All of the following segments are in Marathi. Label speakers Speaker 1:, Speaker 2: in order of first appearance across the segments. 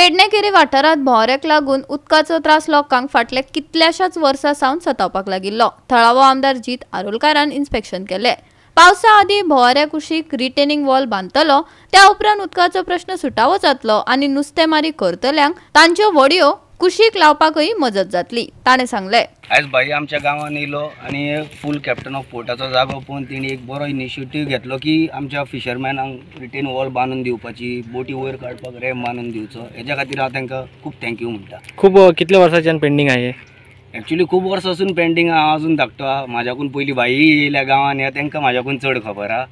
Speaker 1: पेडणेकेरी वाठारात भोवऱ्याक लागून उदकाचो त्रास लोकांक फाटल्या कितल्याशाच वर्सां सावन सतावपाक लागिल्लो। थळावो आमदार जीत आरोलकारान इन्स्पेक्शन केले। पावसा आदी भोवऱ्या कुशीक रिटेनिंग वॉल बांदतलो, त्या उपरांत उदकाचो प्रश्न सुटावो जातलो आनी नुस्तेमारी करतल्यांक तांच्यो व्हडयो कुशीक लावपाकय मजत जातली, ताणें सांगले।
Speaker 2: आयज भाई आमच्या गांवांत येयलो आनी फूल कॅप्टन ऑफ पोर्टाचो जागो पळोवन तेणी एक बरो इनिशिएटीव घेतलो की आमच्या फिशरमॅनांक रिटेन वॉल बांदून दिवपाची, बोटी वयर काडपाक रॅम्प बांदून दिवचो, हेच्या खातीर हांव तांकां खूब थँक्यू म्हणटा।
Speaker 3: खूब कितल्या वर्सांच्यान पेंडिंग आहे?
Speaker 2: एक्चुअली खूब वर्सां असून पेंडिंग हांव अजून धाकटो आहा। म्हाज्याकून पयलीं भाई येयल्या गांवांत ह्या तांकां म्हाज्याकून चड खबर आहा,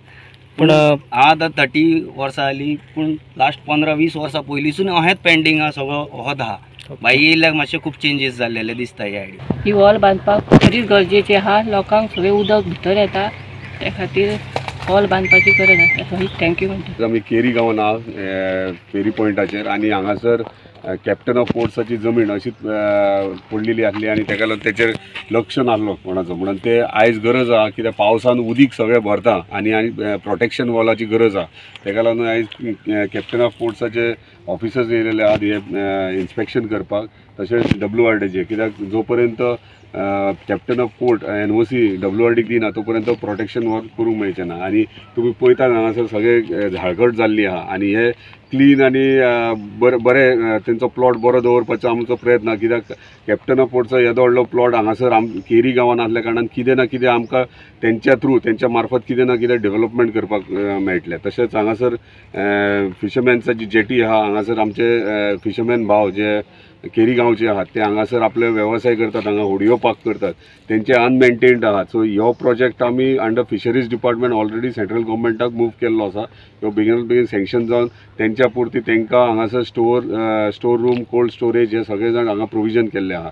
Speaker 2: पूण हांव आतां 30 वर्सां जालीं, पूण लास्ट 15-20 वर्सां पयलींसून अहेंच पेंडिंग आहा, सगळो होच आहा। भाई येयल्याक मातशे खूब चेंजीस जाल्लेले दिसता ह्या आयडी।
Speaker 4: ही वॉल बांदपाक खरीच गरजेची आहा। लोकांक सगळें उदक भितर येता, त्या खातीर वॉल बांदपाची गरज आसा। सो थँक्यू म्हणटा।
Speaker 5: आमी केरी गांवांत आहा, फेरी पॉयंटाचेर, आनी हांगासर कॅप्टन ऑफ पोर्ट्साची जमीन अशीच पडलेली आसली आनी तेका लागून तेचेर लक्ष नासलो कोणाचो, म्हणून ते आयज गरज आहा, कित्याक पावसान उदीक सगळें भरता आनी प्रोटेक्शन वॉलाची गरज आहा। तेका लागून आयज कॅप्टन ऑफ पोर्ट्साचे ऑफिसर्स येयलेले आहात हे इन्स्पेक्शन करपाक, तशेंच WRDचे, कित्याक जो पर्यंत कॅप्टन ऑफ पोर्ट NOC WRDक दिना तो पर्यंत प्रोटेक्शन वर्क करूंक मेळचें ना। आनी तुमी पळयतात हांगासर सगळे झाळकट जाल्ली आहा आनी हे क्लीन आनी बरें तेंचो प्लॉट बरो दवरपाचो आमचो प्रयत्न, कित्याक कॅप्टन ऑफ पोर्टचो येदो व्हडलो प्लॉट हांगासर केरी गांवांत आसल्या कारणान कितें ना कितें आमकां तेंच्या थ्रू तेंच्या मार्फत कितें ना कितें डेव्हलपमेंट करपाक मेळटलें। तशेंच हांगासर फिशरमॅन्साची जेटी आहा, हांगासर आमचे फिशरमॅन भाव जे केरी गांवचे आहात ते हांगासर आपले वेवसाय करतात, हांगा होडयो पाक करतात, तेंचे अनमेंटेन्ड आहात। सो हो प्रोजेक्ट आमी under fisheries department already central गव्हर्मेंटाक मूव केल्लो आसा। तो बेगीन सँक्शन जावन तेंच्या पुरती तेंकां हांगासर स्टोर रूम, कोल्ड स्टोरेज हे सगळे जाण हांगा प्रोविजन केल्ले आहा।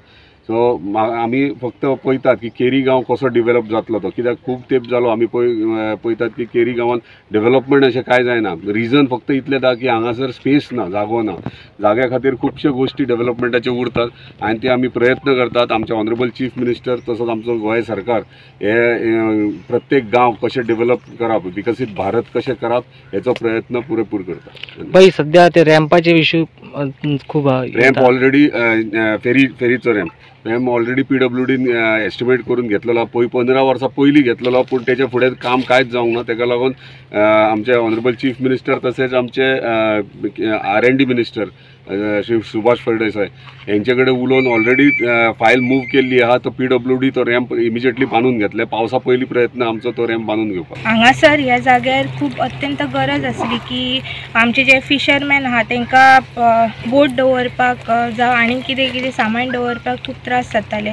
Speaker 5: सो आमी फक्त पळयतात की केरी गांव कसो डेव्हलप जातलो तो, कित्याक खूब तेंप जालो आमी पळयतात की केरी गांवांत डेव्हलपमेंट अशें कांय जायना। रिजन फक्त इतलें आहा की हांगासर स्पेस ना, जागो ना, जाग्या खातीर खुबश्यो गोश्टी डेव्हलपमेंटाच्यो उरतात आनी ते आमी प्रयत्न करतात। आमचे ऑनरेबल चीफ मिनिस्टर तसोच आमचो गोंय सरकार हे प्रत्येक गांव कशें डेव्हलप करप, विकसीत भारत कशें करप हेचो प्रयत्न पुरेपूर करता।
Speaker 3: बाई सध्या ते रॅम्पाचे इश्यू खूब
Speaker 5: रॅम्प ऑलरेडी फेरीचो रॅम्प ऑलरेडी PWDन एस्टिमेट करून घेतलेलो, 15 वर्सां पयलीं घेतलेलो, पूण तेच्या फुडें काम कांयच जावंक ना। तेका लागून आमचे ऑनरेबल चीफ मिनिस्टर तशेंच आमचे R&D मिनिस्टर श्री सुभाष फळदेसाय यांचे कडेन उलोवन ऑलरेडी फायल मूव केल्ली आहा। तो PWD तो रॅम्प इमिजिएटली बांदून घेतले। पावसा पयलीं प्रयत्न आमचो तो रॅम्प बांदून घेवपाक।
Speaker 6: हांगासर ह्या जाग्यार खूब अत्यंत गरज आसली की आमचे जे फिशरमॅन आहा तांकां बोट दवरपाक जावं आनी कितें कितें सामान दवरपाक खूब त्रास जाताले।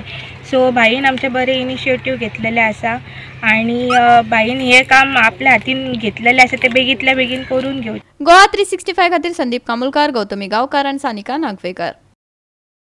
Speaker 6: सो भाईन आमचे बरे इनिशिएटीव घेतलेले आसा आनी भाईन हे काम आपल्या हातीन घेतलेले आसा ते बेगींतल्या बेगीन करून घेवचे।
Speaker 1: गोवा 365 खातीर संदीप कामुलकार, गौतमी गांवकार आनी सानिका नागवेकर।